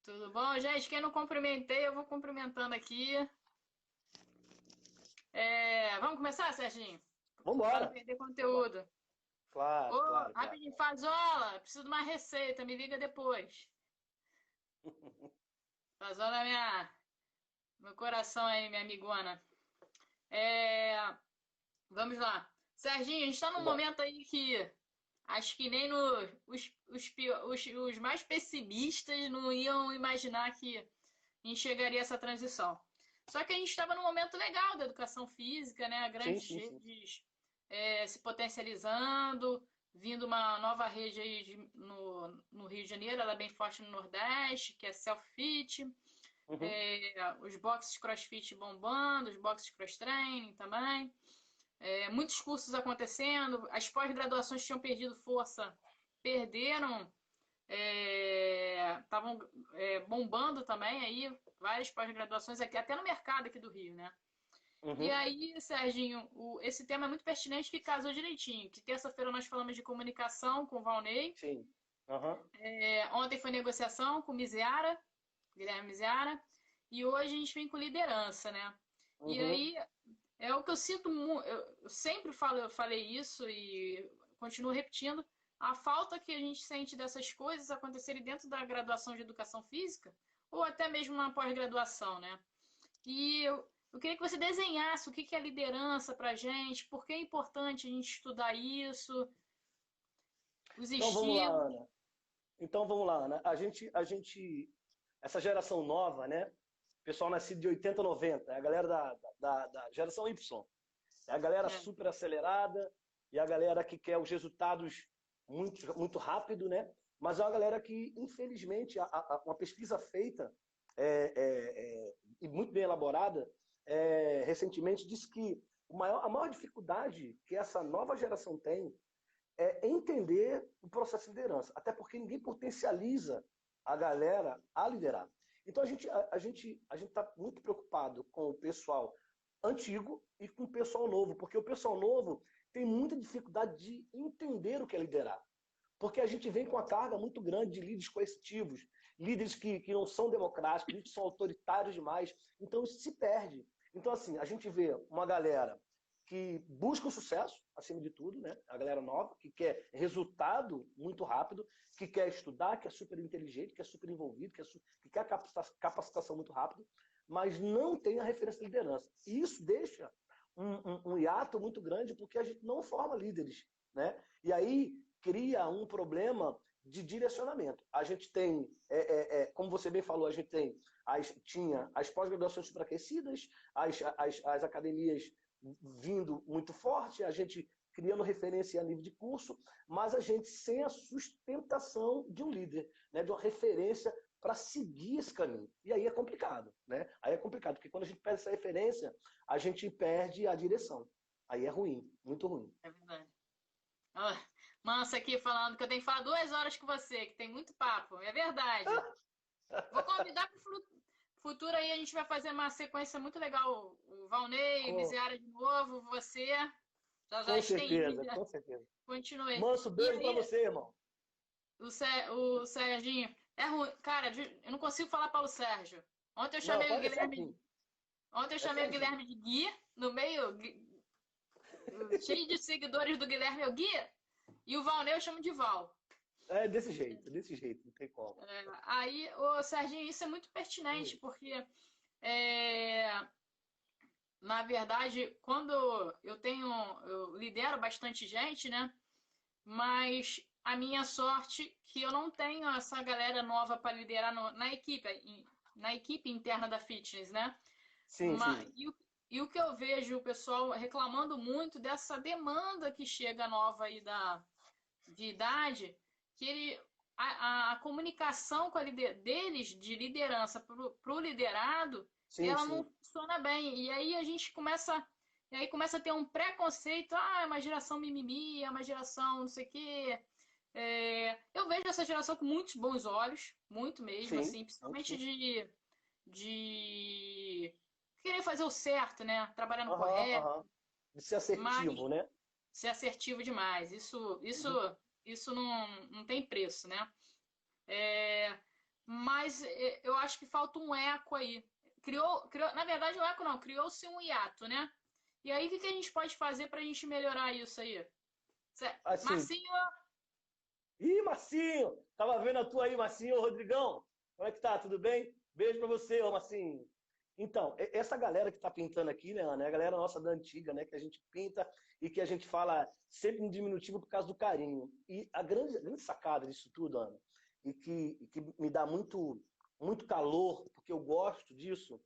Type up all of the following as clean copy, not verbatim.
Tudo bom, gente? Quem não cumprimentei, eu vou cumprimentando aqui. Vamos começar, Serginho? Para não Vambora! perder conteúdo. Ô, Claro, claro, claro. rapidinho, Fazola, preciso de uma receita, me liga depois. Fazola é meu coração aí, minha amigona. É, vamos lá. Serginho, a gente está num Vambora. momento aí que acho que nem os mais pessimistas não iam imaginar que a gente chegaria a essa transição. Só que a gente estava num momento legal da educação física, né? Sim, Grandes sim, sim. redes se potencializando, vindo uma nova rede aí no Rio de Janeiro, ela é bem forte no Nordeste, que é Self-Fit, Uhum. os boxes CrossFit bombando, os boxes cross-training também. Muitos cursos acontecendo, as pós-graduações tinham perdido força, perderam, estavam bombando também aí, várias pós-graduações aqui, até no mercado aqui do Rio, né? E Uhum. aí, Serginho, esse tema é muito pertinente que casou direitinho. Que terça-feira nós falamos de comunicação com o Valnei. Sim. Aham. Ontem foi negociação com o Miseara, Guilherme Miseara. E hoje a gente vem com liderança, né? E Uhum. aí é o que eu sinto, eu sempre falo, eu falei isso e continuo repetindo, a falta que a gente sente dessas coisas acontecerem dentro da graduação de educação física ou até mesmo na pós-graduação, né? E eu queria que você desenhasse o que é liderança para a gente, por que é importante a gente estudar isso, os Então vamos lá, estilos. Ana. Então vamos lá, Ana. Essa geração nova, né? Pessoal nascido de 80, 90, é a galera da geração Y. É a galera É, super acelerada e a galera que quer os resultados muito, muito rápido, né? Mas é uma galera que, infelizmente, uma pesquisa feita e muito bem elaborada recentemente disse que a maior dificuldade que essa nova geração tem é entender o processo de liderança, até porque ninguém potencializa a galera a liderar. Então a gente está muito preocupado com o pessoal antigo e com o pessoal novo, porque o pessoal novo tem muita dificuldade de entender o que é liderar. Porque a gente vem com uma carga muito grande de líderes coercitivos, líderes que não são democráticos, líderes que são autoritários demais. Então isso se perde. Então, assim, a gente vê uma galera que busca o sucesso, acima de tudo, né? A galera nova, que quer resultado muito rápido, que quer estudar, que é super inteligente, que é super envolvido, que quer capacitação muito rápido, mas não tem a referência de liderança. E isso deixa um hiato muito grande, porque a gente não forma líderes, né? E aí cria um problema de direcionamento. A gente tem, como você bem falou, a gente tinha as pós-graduações superaquecidas, as academias vindo muito forte, a gente criando referência a nível de curso, mas a gente sem a sustentação de um líder, né, de uma referência para seguir esse caminho. E aí é complicado, né? Aí é complicado, porque quando a gente perde essa referência, a gente perde a direção. Aí é ruim, muito ruim. é verdade. Ah, Mansa aqui falando que eu tenho que falar 2 horas com você, que tem muito papo. É verdade. Vou convidar para o futuro aí, a gente vai fazer uma sequência muito legal. O Valnei, Com, Miseara de novo, você. Já com estendi, certeza, já com certeza. continuei. Manso, E beijo para aí, você, irmão. o Serginho, é ruim. Cara, eu não consigo falar Paulo Sérgio. Ontem eu Não, chamei o é Guilherme, certinho. ontem eu É chamei o certinho. Guilherme de Gui, no meio, cheio de seguidores do Guilherme, eu Gui, e o Valnei eu chamo de Val. É desse jeito, não tem como. Aí, ô Serginho, isso é muito pertinente, Oi. porque é, na verdade, quando eu lidero bastante gente, né? Mas a minha sorte é que eu não tenho essa galera nova para liderar na equipe interna da fitness, né? Sim, sim. E o que eu vejo o pessoal reclamando muito dessa demanda que chega nova aí de idade, que a comunicação com deles de liderança para o liderado, Sim, ela não sim. funciona bem. E aí começa a ter um preconceito, é uma geração mimimi, é uma geração não sei o quê. Eu vejo essa geração com muitos bons olhos, muito mesmo, Sim, assim, muito principalmente sim. de querer fazer o certo, né? Trabalhar no Aham, correto, aham. De ser mas assertivo, né? ser assertivo demais. Uhum. Isso não tem preço, né? É, mas eu acho que falta um eco aí. Na verdade, o eco não, criou-se um hiato, né? E aí, o que a gente pode fazer para a gente melhorar isso aí? Assim, Marcinho, ih, Marcinho! Tava vendo a tua aí, Marcinho. Ô, Rodrigão, como é que tá? Tudo bem? Beijo pra você, ô Marcinho. Então, essa galera que tá pintando aqui, né, Ana, é a galera nossa da antiga, né, que a gente pinta e que a gente fala sempre em diminutivo por causa do carinho. E a grande sacada disso tudo, Ana, e que me dá muito calor, porque eu gosto disso,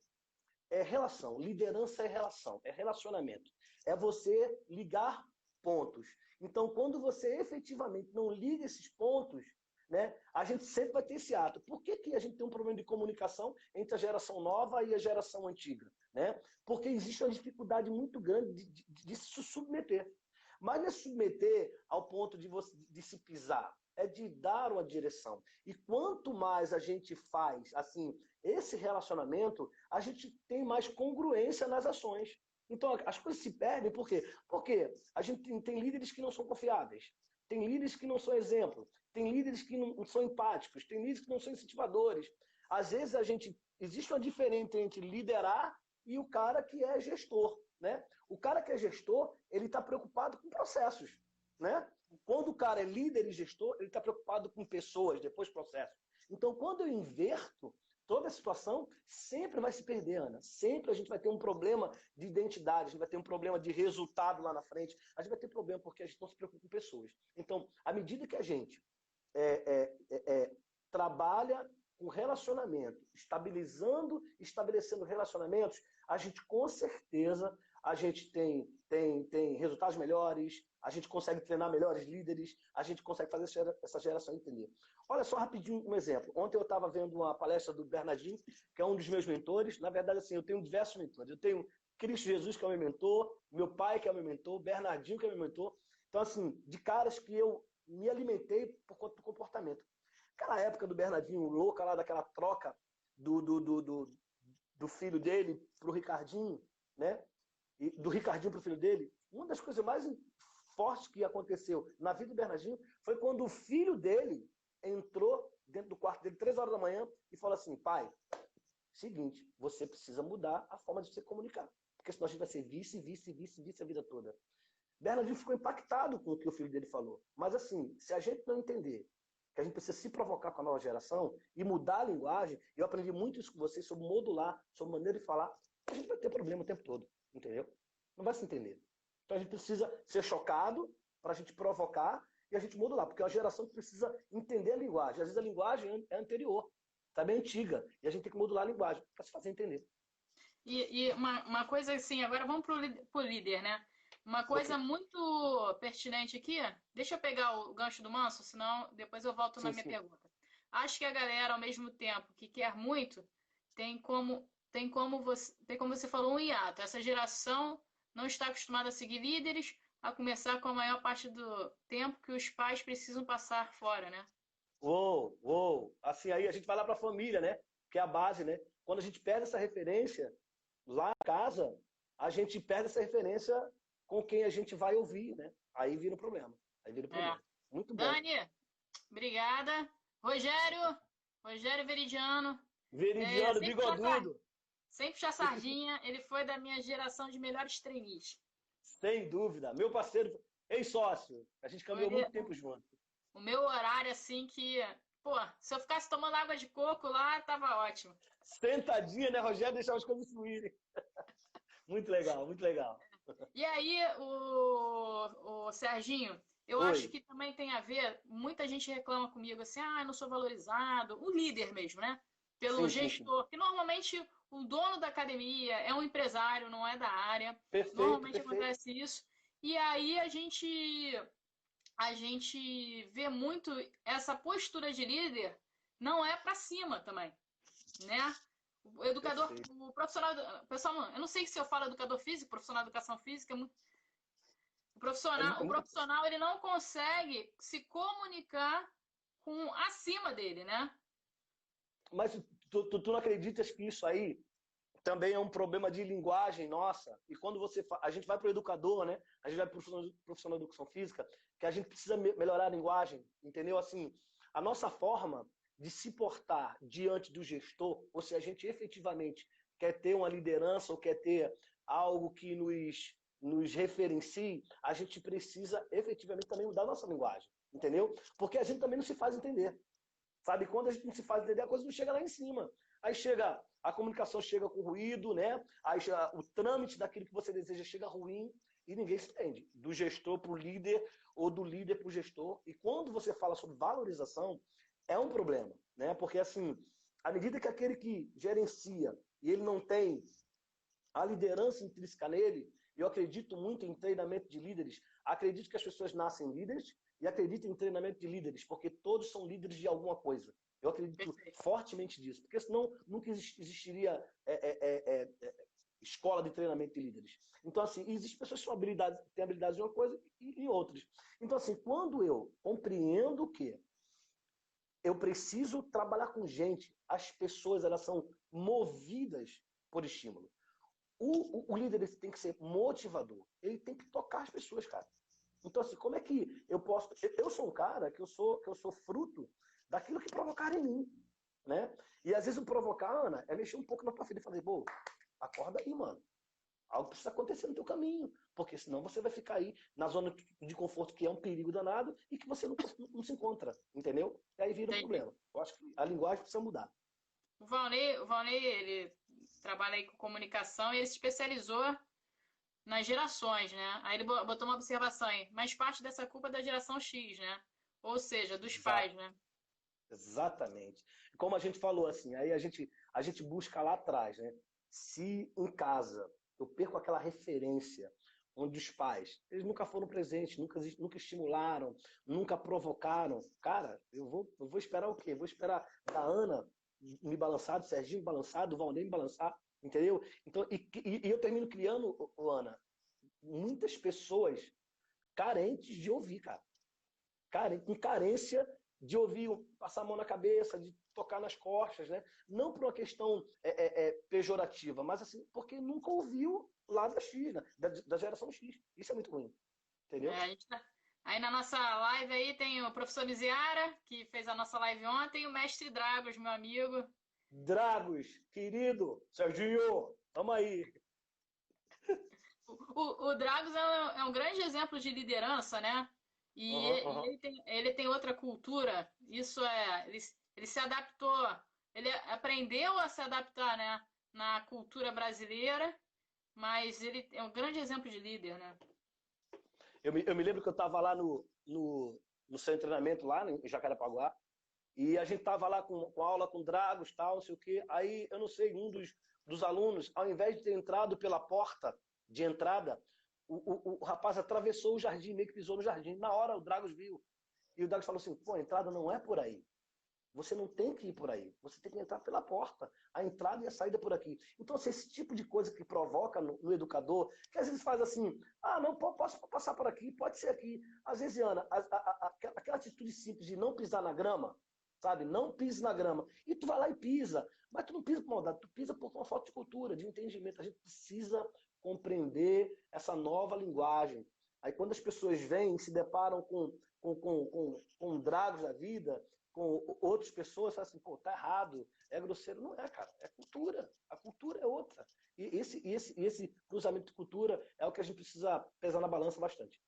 é relação. Liderança é relação, é relacionamento. É você ligar pontos. Então, quando você efetivamente não liga esses pontos, né, a gente sempre vai ter esse ato. Por que, que a gente tem um problema de comunicação entre a geração nova e a geração antiga? Né? Porque existe uma dificuldade muito grande de se submeter. Mas não é submeter ao ponto de se pisar, é de dar uma direção. E quanto mais a gente faz assim esse relacionamento, a gente tem mais congruência nas ações. Então, as coisas se perdem por quê? Porque a gente tem líderes que não são confiáveis, tem líderes que não são exemplo, tem líderes que não são empáticos, tem líderes que não são incentivadores. Às vezes existe uma diferença entre liderar e o cara que é gestor, né? O cara que é gestor, ele está preocupado com processos, né? Quando o cara é líder e gestor, ele está preocupado com pessoas, depois processos. Então, quando eu inverto, toda a situação sempre vai se perder, Ana. Sempre a gente vai ter um problema de identidade, a gente vai ter um problema de resultado lá na frente, a gente vai ter problema porque a gente não se preocupa com pessoas. Então, à medida que a gente trabalha com relacionamento, estabelecendo relacionamentos, a gente com certeza a gente tem resultados melhores, a gente consegue treinar melhores líderes, a gente consegue fazer essa geração entender. Olha só rapidinho um exemplo. Ontem eu estava vendo uma palestra do Bernardinho, que é um dos meus mentores. Na verdade, assim, eu tenho diversos mentores. Eu tenho Cristo Jesus, que é o meu mentor, meu pai, que é o meu mentor, Bernardinho, que é o meu mentor. Então, assim, de caras que eu me alimentei por conta do comportamento. Aquela época do Bernardinho, louca lá daquela troca do filho dele para o Ricardinho, né? E do Ricardinho para o filho dele, uma das coisas mais fortes que aconteceu na vida do Bernardinho foi quando o filho dele entrou dentro do quarto dele 3 horas da manhã e falou assim: pai, seguinte, você precisa mudar a forma de se comunicar, porque senão a gente vai ser vice a vida toda. Bernardinho ficou impactado com o que o filho dele falou. Mas assim, se a gente não entender que a gente precisa se provocar com a nova geração e mudar a linguagem, eu aprendi muito isso com vocês sobre modular, sobre maneira de falar, a gente vai ter problema o tempo todo, entendeu? Não vai se entender. Então a gente precisa ser chocado para a gente provocar e a gente modular, porque é uma geração que precisa entender a linguagem. Às vezes a linguagem é anterior, tá bem antiga, e a gente tem que modular a linguagem para se fazer entender. e uma coisa assim, agora vamos pro líder, né? Uma Ok. coisa muito pertinente aqui, deixa eu pegar o gancho do Manso, senão depois eu volto na Sim, minha sim. pergunta. Acho que a galera, ao mesmo tempo que quer muito, tem como você falou, um hiato. Essa geração não está acostumada a seguir líderes, a começar com a maior parte do tempo que os pais precisam passar fora, né? Uou, uou. Assim, aí a gente vai lá para a família, né? Que é a base, né? Quando a gente perde essa referência lá em casa, a gente perde essa referência com quem a gente vai ouvir, né? Aí vira um problema. Aí vira um É. problema. Muito bom. Dani, obrigada. Rogério Veridiano, Veridiano, sem puxar, bigodudo. sem puxar sardinha, ele foi da minha geração de melhores trainees. Sem dúvida. Meu parceiro, ex-sócio. A gente Foi caminhou muito tempo junto. o meu horário, assim, que, pô, se eu ficasse tomando água de coco lá, tava ótimo. Sentadinha, né, Rogério? Deixar as coisas fluírem. Muito legal, muito legal. E aí, o Serginho, eu Oi. acho que também tem a ver, muita gente reclama comigo assim, ah, eu não sou valorizado, o líder mesmo, né? Pelo Sim, sim, sim. gestor, que normalmente o dono da academia é um empresário, não é da área. Perfeito, Normalmente perfeito. acontece isso. E aí a gente vê muito essa postura de líder não é para cima também, né? O educador, Perfeito. o profissional, pessoal, eu não sei se eu falo educador físico, profissional de educação física, o É, profissional, é o muito. profissional ele não consegue se comunicar com acima dele, né? Mas tu não acreditas que isso aí também é um problema de linguagem nossa? E quando a gente vai para o educador, né? A gente vai para o profissional de educação física, que a gente precisa melhorar a linguagem, entendeu? Assim, a nossa forma de se portar diante do gestor, ou se a gente efetivamente quer ter uma liderança ou quer ter algo que nos referencie, a gente precisa efetivamente também mudar a nossa linguagem, entendeu? Porque a gente também não se faz entender. Sabe? Quando a gente não se faz entender, a coisa não chega lá em cima. Aí chega, a comunicação chega com ruído, né? Aí o trâmite daquilo que você deseja chega ruim e ninguém se entende. Do gestor para o líder ou do líder para o gestor. E quando você fala sobre valorização, é um problema, né? Porque assim, à medida que aquele que gerencia e ele não tem a liderança intrínseca nele, eu acredito muito em treinamento de líderes, acredito que as pessoas nascem líderes e acredito em treinamento de líderes, porque todos são líderes de alguma coisa. Eu acredito Perfeito. fortemente nisso, porque senão nunca existiria escola de treinamento de líderes. Então, assim, existem pessoas que têm habilidades em uma coisa e em outras. Então, assim, quando eu compreendo que eu preciso trabalhar com gente, as pessoas elas são movidas por estímulo. O líder tem que ser motivador. Ele tem que tocar as pessoas, cara. Então, assim, como é que eu posso... Eu sou um cara que eu sou fruto daquilo que provocaram em mim, né? E às vezes o provocar, Ana, é mexer um pouco na tua vida e fazer, pô, acorda aí, mano. Algo precisa acontecer no teu caminho, porque senão você vai ficar aí na zona de conforto, que é um perigo danado, e que você não se encontra, entendeu? E aí vira um Entendi. problema. Eu acho que a linguagem precisa mudar. O Valnei, ele trabalha aí com comunicação e ele se especializou nas gerações, né? Aí ele botou uma observação aí, mas parte dessa culpa é da geração X, né? Ou seja, dos Exato. pais, né? Exatamente. Como a gente falou assim, aí a gente busca lá atrás, né? Se em casa eu perco aquela referência onde os pais, eles nunca foram presentes, nunca estimularam, nunca provocaram, cara, eu vou esperar o quê? Vou esperar da Ana me balançar, do Serginho me balançar, do Valnei me balançar, entendeu? Então, e eu termino criando, Ana, muitas pessoas carentes de ouvir, cara, com carência de ouvir, passar a mão na cabeça, de tocar nas costas, né? Não por uma questão pejorativa, mas assim, porque nunca ouviu lá da X, né? da geração X. Isso é muito ruim, entendeu? Aí na nossa live aí tem o professor Miziara, que fez a nossa live ontem, e o mestre Dragos, meu amigo. Dragos, querido, Serginho, tamo aí. O Dragos é um grande exemplo de liderança, né? E, Uhum, e uhum. ele tem outra cultura. Isso ele se adaptou, ele aprendeu a se adaptar, né? Na cultura brasileira, mas ele é um grande exemplo de líder, né? Eu me lembro que eu estava lá no seu treinamento, lá em Jacarepaguá, e a gente estava lá com aula com Dragos, tal, não sei o quê. Aí, eu não sei, um dos alunos, ao invés de ter entrado pela porta de entrada, o rapaz atravessou o jardim, meio que pisou no jardim. Na hora, o Dragos viu. E o Dragos falou assim, pô, a entrada não é por aí. Você não tem que ir por aí. Você tem que entrar pela porta. A entrada e a saída é por aqui. Então, assim, esse tipo de coisa que provoca no educador, que às vezes faz assim, não, posso passar por aqui, pode ser aqui. Às vezes, Ana, aquela atitude simples de não pisar na grama, sabe? Não pise na grama. E tu vai lá e pisa. Mas tu não pisa por maldade, tu pisa por uma falta de cultura, de entendimento. A gente precisa compreender essa nova linguagem. Aí quando as pessoas vêm e se deparam com dragos da vida, com outras pessoas, falam assim, pô, tá errado, é grosseiro. Não é, cara, é cultura. A cultura é outra. E esse cruzamento de cultura é o que a gente precisa pesar na balança bastante.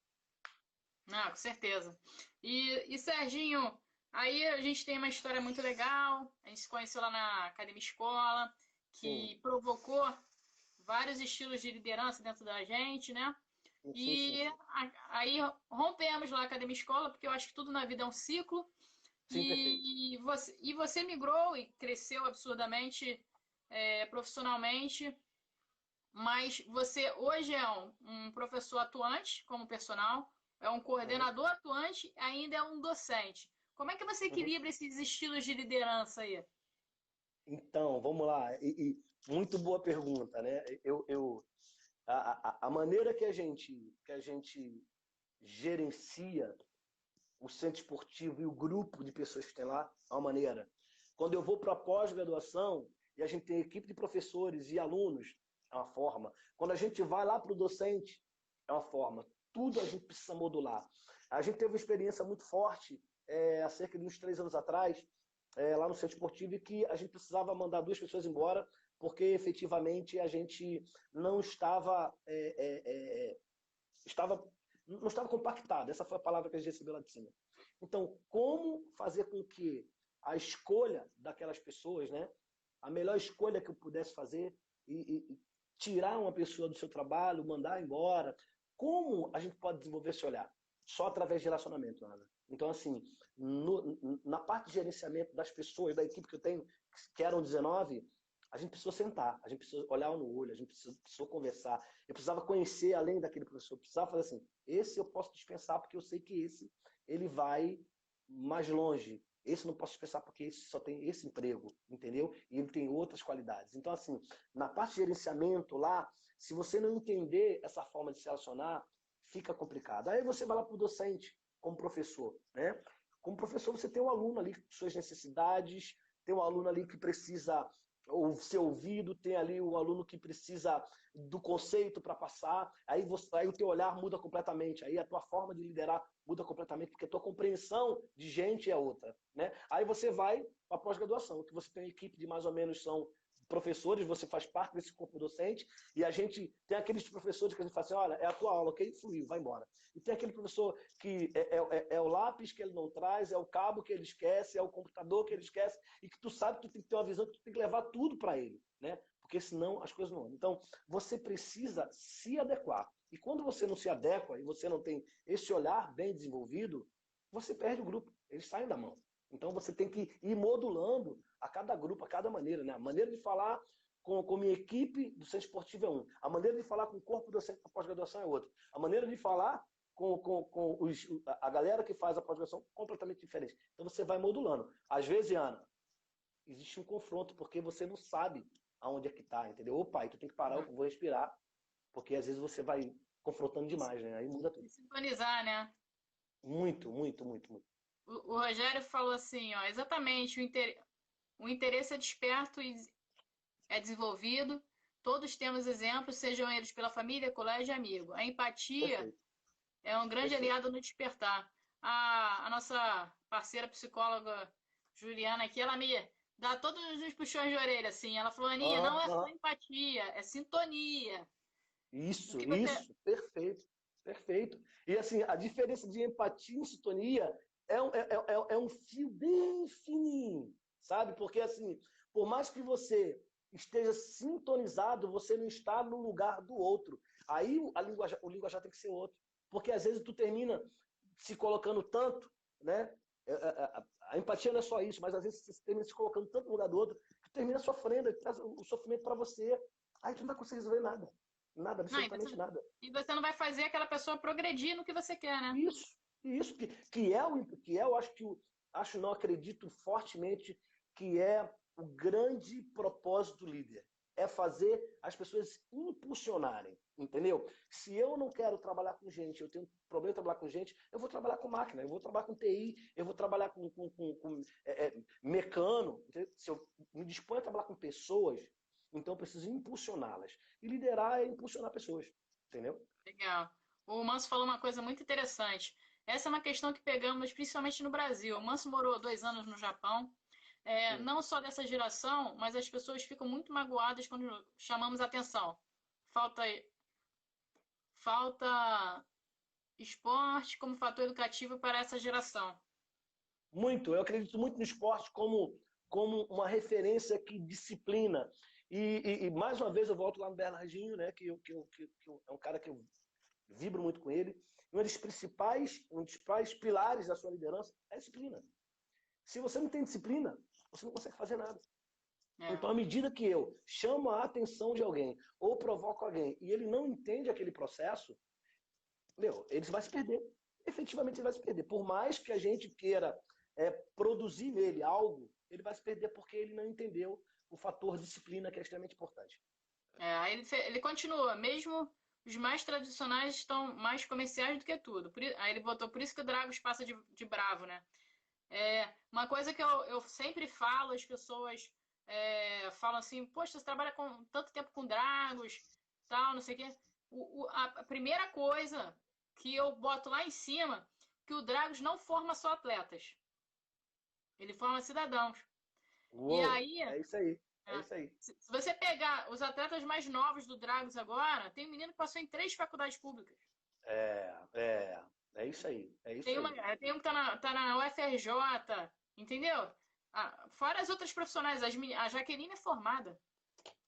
Ah, com certeza. E Serginho, aí a gente tem uma história muito legal. A gente se conheceu lá na Academia Escola, Sim, que provocou vários estilos de liderança dentro da gente, né? sim, sim, sim. E aí rompemos lá a Academia Escola, porque eu acho que tudo na vida é um ciclo. Sim, perfeito. E você migrou e cresceu absurdamente profissionalmente, mas você hoje é um professor atuante como personal, é um Uhum, coordenador atuante, ainda é um docente. Como é que você uhum. equilibra esses estilos de liderança aí? Então, vamos lá. Muito boa pergunta, né? A maneira que a gente gerencia o centro esportivo e o grupo de pessoas que tem lá é uma maneira. Quando eu vou para a pós-graduação e a gente tem equipe de professores e alunos, é uma forma. Quando a gente vai lá para o docente, é uma forma. Tudo a gente precisa modular. A gente teve uma experiência muito forte há cerca de uns 3 anos atrás, lá no centro esportivo e que a gente precisava mandar 2 pessoas embora porque efetivamente a gente não estava não estava compactado. Essa foi a palavra que a gente recebeu lá de cima. Então, como fazer com que a escolha daquelas pessoas, né, a melhor escolha que eu pudesse fazer e tirar uma pessoa do seu trabalho, mandar embora, como a gente pode desenvolver esse olhar? Só através de relacionamento, Ana. Então, assim, na parte de gerenciamento das pessoas, da equipe que eu tenho, que eram 19, a gente precisou sentar, a gente precisou olhar no olho, a gente precisou conversar. Eu precisava conhecer além daquele professor, eu precisava fazer assim, esse eu posso dispensar porque eu sei que esse ele vai mais longe. Esse não posso dispensar porque esse só tem esse emprego, entendeu? E ele tem outras qualidades. Então, assim, na parte de gerenciamento lá, se você não entender essa forma de se relacionar, fica complicado. Aí você vai lá para o docente, como professor, né? Como professor, você tem um aluno ali com suas necessidades, tem um aluno ali que precisa ser ouvido, tem ali o aluno que precisa do conceito para passar, aí o teu olhar muda completamente, aí a tua forma de liderar muda completamente, porque a tua compreensão de gente é outra, né? Aí você vai para a pós-graduação, que você tem uma equipe de mais ou menos são professores, você faz parte desse corpo docente, e a gente tem aqueles professores que a gente fala assim, olha, é a tua aula, ok? Fluiu, vai embora. E tem aquele professor que é o lápis que ele não traz, é o cabo que ele esquece, é o computador que ele esquece, e que tu sabe que tu tem que ter uma visão, que tu tem que levar tudo para ele, né? Porque senão as coisas não andam. Então, você precisa se adequar. E quando você não se adequa e você não tem esse olhar bem desenvolvido, você perde o grupo, eles saem da mão. Então você tem que ir modulando a cada grupo, a cada maneira, né? A maneira de falar com minha equipe do centro esportivo é um. A maneira de falar com o corpo docente da pós-graduação é outra. A maneira de falar a galera que faz a pós-graduação é completamente diferente. Então você vai modulando. Às vezes, Ana, existe um confronto, porque você não sabe aonde é que está, entendeu? Opa, aí tu tem que parar, eu vou respirar, porque às vezes você vai confrontando demais, né? Aí muda tudo. E sintonizar, né? Muito, muito, muito, muito. O Rogério falou assim, ó, exatamente, o interesse é desperto e é desenvolvido. Todos temos exemplos, sejam eles pela família, colégio e amigo. A empatia Perfeito, é um grande perfeito. aliado no despertar. A nossa parceira psicóloga Juliana aqui, ela me dá todos os puxões de orelha, assim. Ela falou, Aninha, Aham, não é só aham. empatia, é sintonia. O Isso, que você... isso, perfeito, perfeito. E assim, a diferença de empatia e sintonia é um fio bem fininho, sabe? Porque assim, por mais que você esteja sintonizado, você não está no lugar do outro. Aí o linguajar tem que ser outro. Porque às vezes tu termina se colocando tanto, né? A empatia não é só isso, mas às vezes você termina se colocando tanto no lugar do outro, que tu termina sofrendo, traz o sofrimento para você. Aí tu não vai conseguir resolver nada. Nada, Não, absolutamente nada. e você não vai fazer aquela pessoa progredir no que você quer, né? Isso eu acho acho, não acredito fortemente que é o grande propósito do líder. É fazer as pessoas impulsionarem, entendeu? Se eu não quero trabalhar com gente, eu tenho problema em trabalhar com gente, eu vou trabalhar com máquina, eu vou trabalhar com TI, eu vou trabalhar com mecânico. Se eu me disponho a trabalhar com pessoas, então eu preciso impulsioná-las. E liderar é impulsionar pessoas, entendeu? Legal. O Manso falou uma coisa muito interessante. Essa é uma questão que pegamos principalmente no Brasil. O Manso morou 2 anos no Japão. Hum. Não só dessa geração, mas as pessoas ficam muito magoadas quando chamamos a atenção. Falta, falta esporte como fator educativo para essa geração. Muito, eu acredito muito no esporte como uma referência que disciplina. E mais uma vez eu volto lá no Bernardinho, né, é um cara que eu vibro muito com ele. Um dos principais pilares da sua liderança é a disciplina. Se você não tem disciplina, você não consegue fazer nada. É, Então, à medida que eu chamo a atenção de alguém ou provoco alguém e ele não entende aquele processo, ele vai se perder. Efetivamente, ele vai se perder. Por mais que a gente queira produzir nele algo, ele vai se perder porque ele não entendeu o fator disciplina, que é extremamente importante. aí ele continua, mesmo os mais tradicionais estão mais comerciais do que tudo. Aí ele botou, por isso que o Dragos passa de bravo, né? Uma coisa que eu sempre falo, as pessoas falam assim, poxa, você trabalha com tanto tempo com Dragos, tal, não sei o quê. A primeira coisa que eu boto lá em cima, que o Dragos não forma só atletas. Ele forma cidadãos. E Uou, aí, é isso aí. É é, isso aí. se você pegar os atletas mais novos do Dragos agora, tem um menino que passou em 3 faculdades públicas. É, é, é isso aí. É isso aí. Tem um que tá na UFRJ, entendeu? Fora as outras profissionais, a Jaqueline é formada.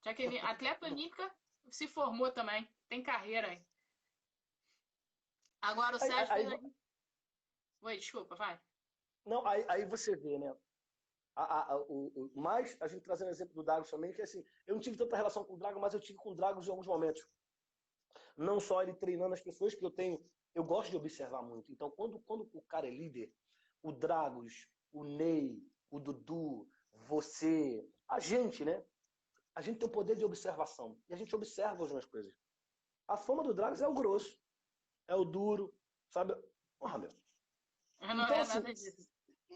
Jaqueline, atleta olímpica, se formou também. Tem carreira aí. Agora o Aí, Sérgio aí, fez. Oi, desculpa, vai. não, aí você vê, né? Mas a gente trazendo o exemplo do Dragos também, que assim, eu não tive tanta relação com o Dragos, mas eu tive com o Dragos em alguns momentos. Não só ele treinando as pessoas, que eu gosto de observar muito. Então, quando o cara é líder, o Dragos, o Ney, o Dudu, você, a gente, né? A gente tem o poder de observação. E a gente observa algumas coisas. A fama do Dragos é o grosso, é o duro, sabe? Porra, meu. Não Então, é assim, nada disso.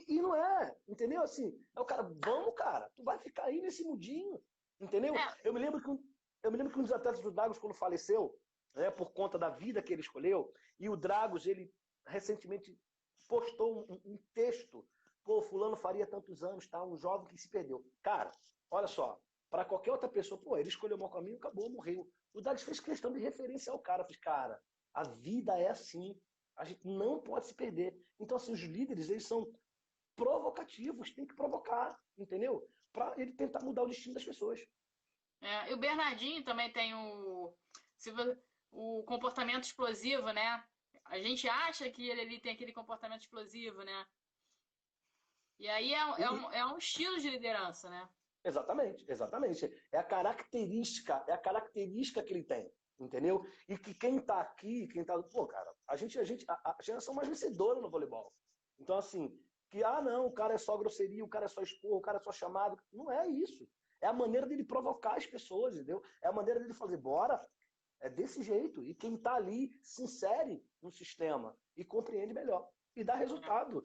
e não é, entendeu? Assim, é o cara, vamos, cara, tu vai ficar aí nesse mudinho, entendeu? É, Eu me lembro que um dos atletas do Dragos, quando faleceu, né, por conta da vida que ele escolheu, e o Dragos, ele recentemente postou um texto, pô, fulano faria tantos anos, tá? Um jovem que se perdeu. Cara, olha só, para qualquer outra pessoa, pô, ele escolheu o mau caminho, acabou, morreu. O Dragos fez questão de referenciar o cara, fez, cara, a vida é assim, a gente não pode se perder. Então, assim, os líderes, eles são provocativos, tem que provocar, entendeu? Para ele tentar mudar o destino das pessoas. e o Bernardinho também tem se vo- o comportamento explosivo, né? A gente acha que ele tem aquele comportamento explosivo, né? E aí é um estilo de liderança, né? Exatamente, exatamente. É a característica que ele tem, entendeu? E que quem tá aqui, quem tá. Pô, cara, a geração mais vencedora no voleibol. Então, assim, não, o cara é só grosseria, o cara é só expor, o cara é só chamado. Não é isso. É a maneira dele provocar as pessoas, entendeu? É a maneira dele fazer, bora, é desse jeito. E quem está ali se insere no sistema e compreende melhor. E dá resultado.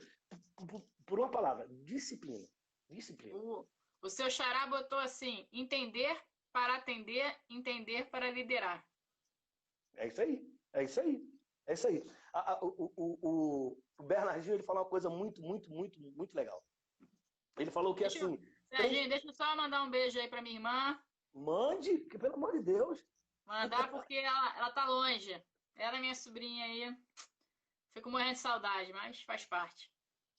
Por uma palavra, disciplina. Disciplina. O, o seu xará botou assim: entender para atender, entender para liderar. É isso aí. É isso aí. É isso aí. O Bernardinho ele falou uma coisa muito, muito, muito, muito legal. Ele falou que Deixa eu, assim, Serginho, deixa eu só mandar um beijo aí para minha irmã. mande, que pelo amor de Deus. Mandar porque ela tá longe. Ela é minha sobrinha aí. Fico morrendo de saudade, mas faz parte.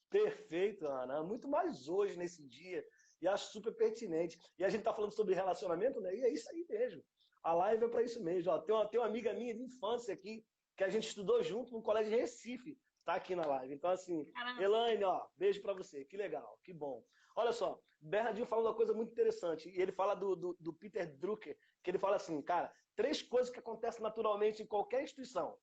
Perfeito, Ana. Muito mais hoje, nesse dia. E acho super pertinente. E a gente está falando sobre relacionamento, né? E é isso aí mesmo. A live é para isso mesmo. Ó, tem uma amiga minha de infância aqui, que a gente estudou junto no colégio de Recife. Está aqui na live. Então, assim, Caramba. Elaine, ó, beijo para você. Que legal, que bom. Olha só, Bernardinho falou uma coisa muito interessante. E ele fala do Peter Drucker, que ele fala assim, cara, 3 coisas que acontecem naturalmente em qualquer instituição,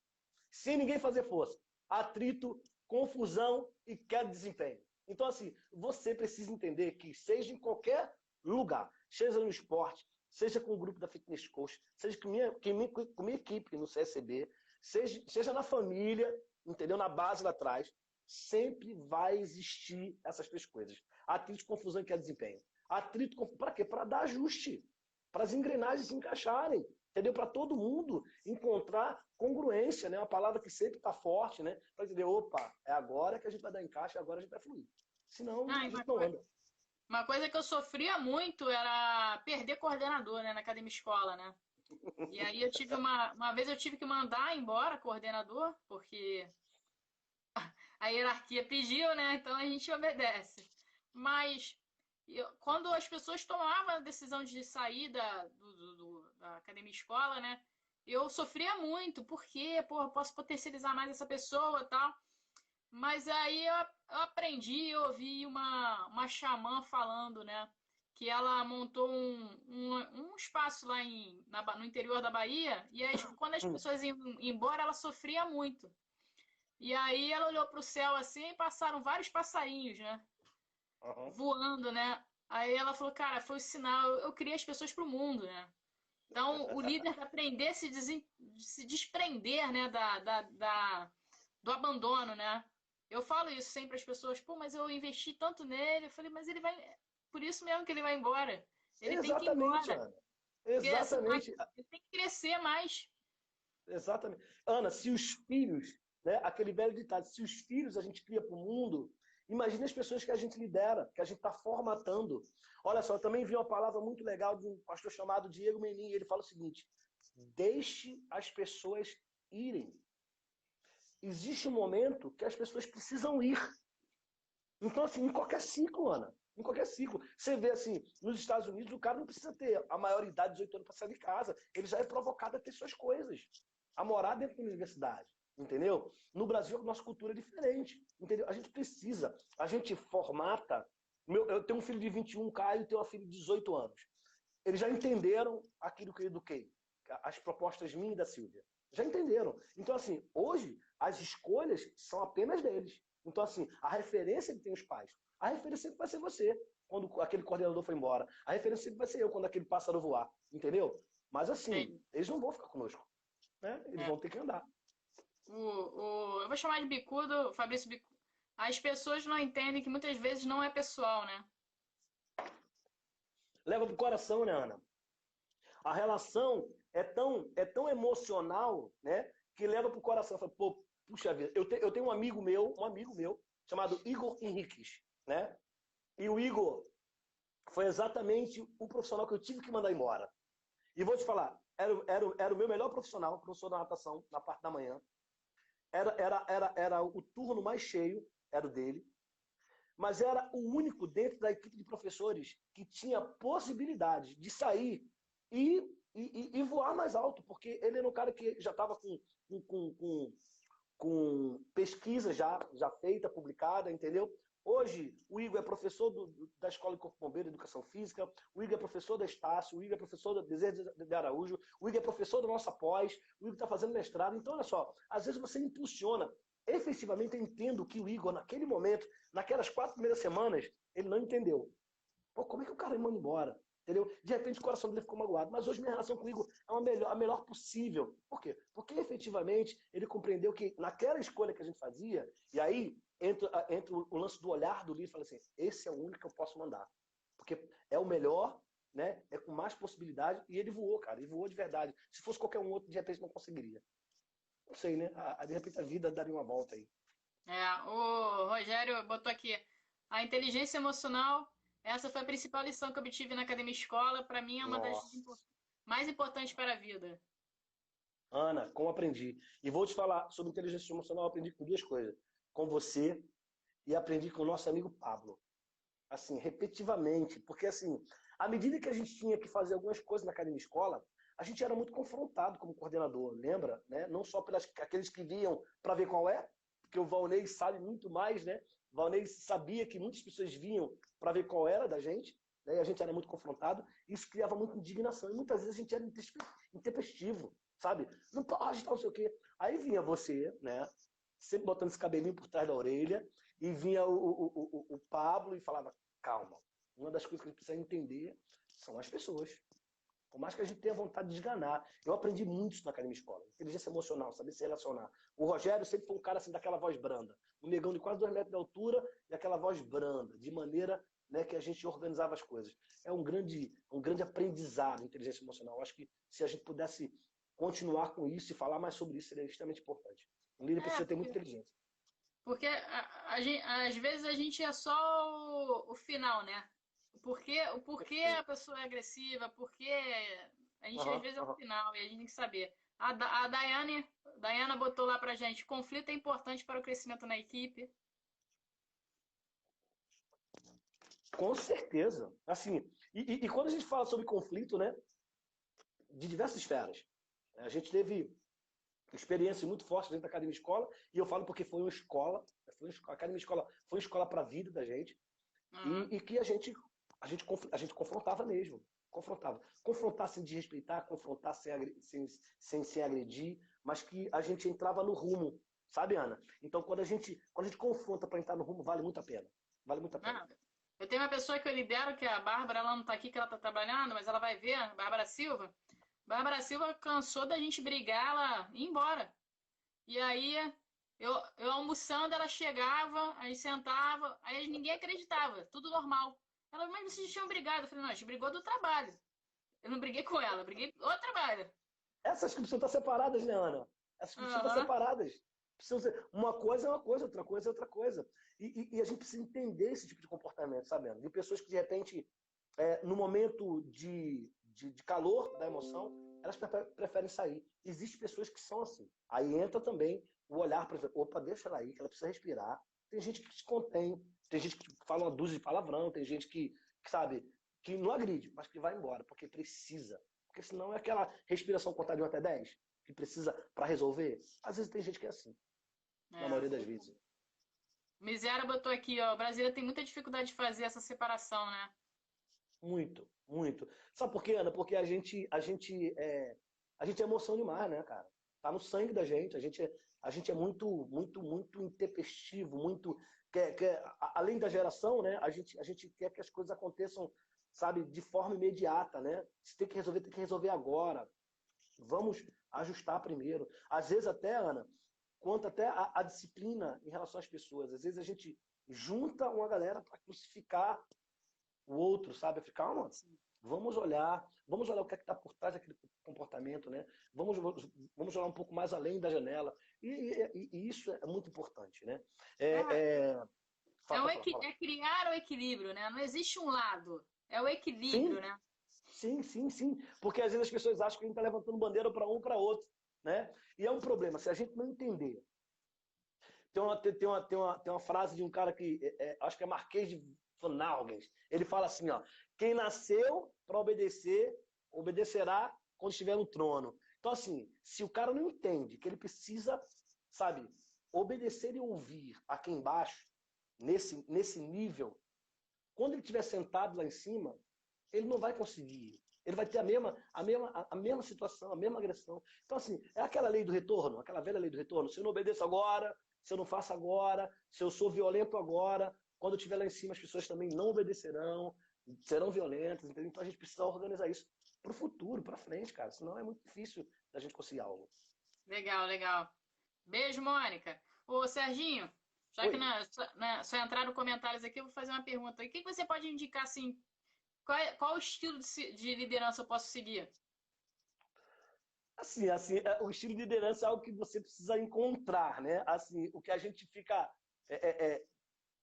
sem ninguém fazer força: atrito, confusão e queda de desempenho. Então, assim, você precisa entender que, seja em qualquer lugar, seja no esporte, seja com o grupo da Fitness Coach, seja com minha equipe no CSB, seja na família, entendeu? Na base lá atrás, sempre vai existir essas 3 coisas: atrito, confusão e queda de desempenho. Atrito, para quê? Para dar ajuste, para as engrenagens se encaixarem, entendeu? Para todo mundo encontrar congruência, né? Uma palavra que sempre está forte, né? Para entender, opa, é agora que a gente vai dar encaixe, é agora a gente vai fluir. Senão, Ah, a gente não anda. uma coisa que eu sofria muito era perder coordenador, né, na academia escola, né? E aí eu tive uma vez eu tive que mandar embora coordenador, porque a hierarquia pediu, né? Então a gente obedece. Mas quando as pessoas tomavam a decisão de sair da academia escola, né? Eu sofria muito, porque, pô, eu posso potencializar mais essa pessoa e tal. Mas aí eu aprendi, eu ouvi uma xamã falando, né? Que ela montou um espaço lá no interior da Bahia, e quando as pessoas iam embora, ela sofria muito. E aí ela olhou para o céu assim e passaram vários passarinhos, né? Uhum. Voando, né? Aí ela falou, cara, foi o sinal, eu criei as pessoas para o mundo, né? Então, o líder vai aprender a se desprender, né, do abandono, né? Eu falo isso sempre às pessoas, pô, mas eu investi tanto nele. Eu falei, mas ele vai. Por isso mesmo que ele vai embora. Ele tem que ir Exatamente, embora. Ana. Porque Exatamente. ele tem que crescer mais. Exatamente. Ana, se os filhos, né, aquele velho ditado, se os filhos a gente cria para o mundo, Imagina as pessoas que a gente lidera, que a gente está formatando. Olha só, eu também vi uma palavra muito legal de um pastor chamado Diego Menin, ele fala o seguinte: deixe as pessoas irem. Existe um momento que as pessoas precisam ir. Então, assim, em qualquer ciclo, Ana, em qualquer ciclo. Você vê, assim, nos Estados Unidos, o cara não precisa ter a maioridade de 18 anos para sair de casa. Ele já é provocado a ter suas coisas, a morar dentro da universidade, entendeu? No Brasil, a nossa cultura é diferente, entendeu? A gente precisa, a gente formata. Eu tenho um filho de 21, Caio, e tenho uma filha de 18 anos. Eles já entenderam aquilo que eu eduquei, as propostas minhas e da Silvia. Já entenderam. Então, assim, hoje, as escolhas são apenas deles. Então, assim, a referência que tem os pais. A referência sempre vai ser você, quando aquele coordenador foi embora. A referência sempre vai ser eu, quando aquele pássaro voar. Entendeu? Mas, assim, eles não vão ficar conosco. Né? Eles vão ter que andar. Eu vou chamar de bicudo, Fabrício Bicudo. As pessoas não entendem que muitas vezes não é pessoal, né? Leva pro coração, né, Ana? A relação é tão emocional, né, que leva pro coração. Fala, pô, puxa vida, eu tenho um amigo meu, chamado Igor Henriques, né? E o Igor foi exatamente o profissional que eu tive que mandar embora. E vou te falar, era o meu melhor profissional, professor da natação, na parte da manhã. Era o turno mais cheio, era o dele. Mas era o único dentro da equipe de professores que tinha possibilidade de sair e voar mais alto, porque ele era um cara que já estava com pesquisa já feita, publicada, entendeu? Hoje, o Igor é professor da Escola de Corpo Bombeiro de Educação Física, o Igor é professor da Estácio, o Igor é professor da Desejo de Araújo, o Igor é professor da nossa pós, o Igor está fazendo mestrado. Então, olha só, às vezes você impulsiona. Efetivamente, eu entendo que o Igor, naquele momento, naquelas 4 primeiras semanas, ele não entendeu. Pô, como é que o cara me manda embora? Entendeu? De repente o coração dele ficou magoado. Mas hoje minha relação com o Igor é a melhor possível. Por quê? Porque efetivamente ele compreendeu que naquela escolha que a gente fazia, e aí entra o lance do olhar do livro e fala assim: esse é o único que eu posso mandar. Porque é o melhor, né? É com mais possibilidade. E ele voou, cara. Ele voou de verdade. Se fosse qualquer um outro, de repente não conseguiria. Não sei, né? De repente a vida daria uma volta aí. O Rogério botou aqui. A inteligência emocional, essa foi a principal lição que eu obtive na academia escola. Para mim, é uma das Nossa. mais importantes para a vida. Ana, como aprendi? E vou te falar sobre inteligência emocional, eu aprendi com 2 coisas. Com você e aprendi com o nosso amigo Pablo. Assim, repetitivamente. Porque, assim, à medida que a gente tinha que fazer algumas coisas na academia escola, a gente era muito confrontado como coordenador, lembra? Né? Não só pelos aqueles que vinham para ver qual é, porque o Valnei sabe muito mais, né? O Valnei sabia que muitas pessoas vinham para ver qual era da gente, né? E a gente era muito confrontado. Isso criava muita indignação. E muitas vezes a gente era intempestivo, sabe? Não pode, não sei o quê. Aí vinha você, né? Sempre botando esse cabelinho por trás da orelha, e vinha o Pablo e falava: calma, uma das coisas que a gente precisa entender são as pessoas. Por mais que a gente tenha vontade de esganar. Eu aprendi muito isso na academia escola. Inteligência emocional, saber se relacionar. O Rogério sempre foi um cara assim, daquela voz branda. Um negão de quase 2 metros de altura e aquela voz branda, de maneira, né, que a gente organizava as coisas. É um grande aprendizado, inteligência emocional. Eu acho que se a gente pudesse continuar com isso e falar mais sobre isso, seria extremamente importante. Um líder precisa ter muita inteligência. Porque às vezes a gente é só o final, né? O porquê a pessoa é agressiva, porque a gente às vezes é o final e a gente tem que saber. A Daiane botou lá pra gente: conflito é importante para o crescimento na equipe. Com certeza. Assim, e quando a gente fala sobre conflito, né, de diversas esferas, a gente teve experiência muito forte dentro da academia escola, e eu falo porque foi uma escola, a academia escola foi uma escola para a vida da gente, e que a gente confrontava mesmo. Confrontar sem desrespeitar, confrontar sem agredir, mas que a gente entrava no rumo, sabe, Ana? Então, quando a gente confronta para entrar no rumo, vale muito a pena. Vale muito a pena. Eu tenho uma pessoa que eu lidero, que é a Bárbara, ela não está aqui, que ela está trabalhando, mas ela vai ver, a Bárbara Silva. Bárbara Silva cansou da gente brigar, ela ia embora. E aí, eu almoçando, ela chegava, aí sentava, aí ninguém acreditava, tudo normal. Ela: mas vocês tinham brigado? Eu falei: não, a gente brigou do trabalho. Eu não briguei com ela, eu briguei do trabalho. Essas que precisam estar separadas, né, Ana? Essas que precisam estar separadas. Uma coisa é uma coisa, outra coisa é outra coisa. E a gente precisa entender esse tipo de comportamento, sabendo? De pessoas que, de repente, no momento de calor da emoção, elas preferem sair. Existem pessoas que são assim. Aí entra também o olhar para opa, deixa ela aí, que ela precisa respirar. Tem gente que se contém, tem gente que fala uma dúzia de palavrão, tem gente que sabe, que não agride, mas que vai embora, porque precisa. Porque senão é aquela respiração contada de 1 até 10, que precisa para resolver. Às vezes tem gente que é assim, na maioria das vezes. Miséria botou aqui, ó, o brasileiro tem muita dificuldade de fazer essa separação, né? Muito, muito. Sabe por quê, Ana? Porque a gente é emoção demais, né, cara? Tá no sangue da gente. A gente é muito, muito, muito intempestivo, muito. Além da geração, né? A gente quer que as coisas aconteçam, sabe, de forma imediata, né? Se tem que resolver agora. Vamos ajustar primeiro. Às vezes até, Ana, quanto até a disciplina em relação às pessoas. Às vezes a gente junta uma galera para crucificar o outro, sabe? Ficar, calma, vamos olhar o que é que está por trás daquele comportamento, né? Vamos olhar um pouco mais além da janela. E isso é muito importante, né? Fala. É criar o equilíbrio, né? Não existe um lado, é o equilíbrio, Sim, né? sim, sim, sim. Porque às vezes as pessoas acham que a gente está levantando bandeira para um ou para outro, né? E é um problema, se a gente não entender. Tem uma frase de um cara que acho que é Marquês de Vanalgues. Ele fala assim, ó, quem nasceu para obedecer, obedecerá quando estiver no trono. Então, assim, se o cara não entende que ele precisa, sabe, obedecer e ouvir aqui embaixo, nesse nível, quando ele estiver sentado lá em cima, ele não vai conseguir. Ele vai ter a mesma situação, a mesma agressão. Então, assim, é aquela lei do retorno, aquela velha lei do retorno. Se eu não obedeço agora, se eu não faço agora, se eu sou violento agora, quando eu estiver lá em cima, as pessoas também não obedecerão, serão violentas. Entendeu? Então a gente precisa organizar isso para o futuro, para frente, cara. Senão é muito difícil da gente conseguir algo. Legal, legal. Beijo, Mônica. Ô, Serginho, já que Oi. só entraram comentários aqui, eu vou fazer uma pergunta. O que você pode indicar, assim, qual estilo de liderança eu posso seguir? Assim, o estilo de liderança é algo que você precisa encontrar, né? Assim, o que a gente fica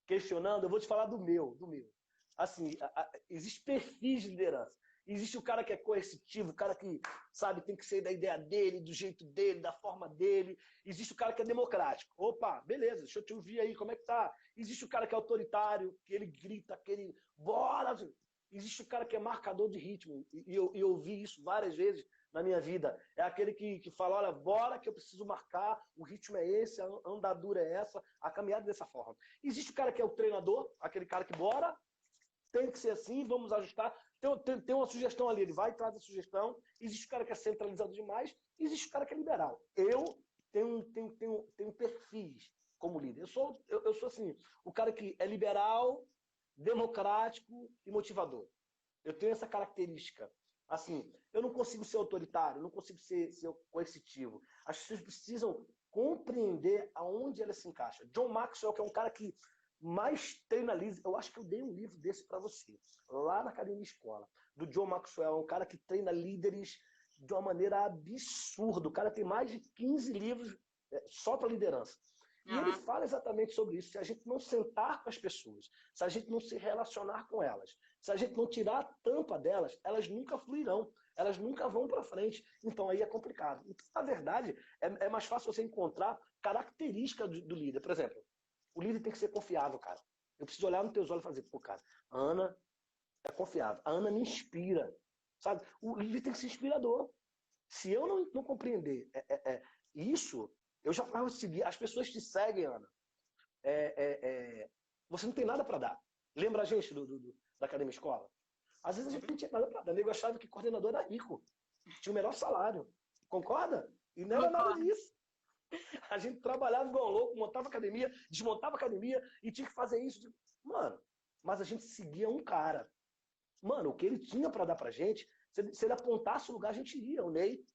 questionando, eu vou te falar do meu. Assim, existe perfis de liderança. Existe o cara que é coercitivo, o cara que, sabe, tem que ser da ideia dele, do jeito dele, da forma dele. Existe o cara que é democrático. Opa, beleza, deixa eu te ouvir aí, como é que tá? Existe o cara que é autoritário, que ele grita, que ele... Bora! Existe o cara que é marcador de ritmo. E eu ouvi isso várias vezes na minha vida. É aquele que fala, olha, bora que eu preciso marcar, o ritmo é esse, a andadura é essa, a caminhada é dessa forma. Existe o cara que é o treinador, aquele cara que bora, tem que ser assim, vamos ajustar. Tem uma sugestão ali, ele vai e traz a sugestão. Existe o cara que é centralizado demais, existe o cara que é liberal. Eu tenho perfis como líder. Eu sou assim, o cara que é liberal, democrático e motivador. Eu tenho essa característica. Assim, eu não consigo ser autoritário, eu não consigo ser coercitivo. As pessoas precisam compreender aonde elas se encaixam. John Maxwell, que é um cara que mais treina líderes, eu acho que eu dei um livro desse para você, lá na Academia Escola, do John Maxwell, é um cara que treina líderes de uma maneira absurda. O cara tem mais de 15 livros só para liderança. E ele Aham. fala exatamente sobre isso. Se a gente não sentar com as pessoas, se a gente não se relacionar com elas, se a gente não tirar a tampa delas, elas nunca fluirão, elas nunca vão para frente. Então aí é complicado. Então, na verdade, é mais fácil você encontrar características do líder. Por exemplo, o líder tem que ser confiável, cara. Eu preciso olhar nos teus olhos e fazer, pô, cara, a Ana é confiável. A Ana me inspira. Sabe? O líder tem que ser inspirador. Se eu não compreender isso, eu já vou seguir. As pessoas te seguem, Ana. Você não tem nada para dar. Lembra a gente da Academia Escola? Às vezes a gente não tinha nada para dar. O nego achava que coordenador era rico. Tinha o melhor salário. Concorda? E não era nada Concordo. disso. A gente trabalhava igual louco, montava academia, desmontava academia e tinha que fazer isso. Mano, mas a gente seguia um cara. Mano, o que ele tinha para dar pra gente, se ele apontasse o lugar, a gente ia. O Ney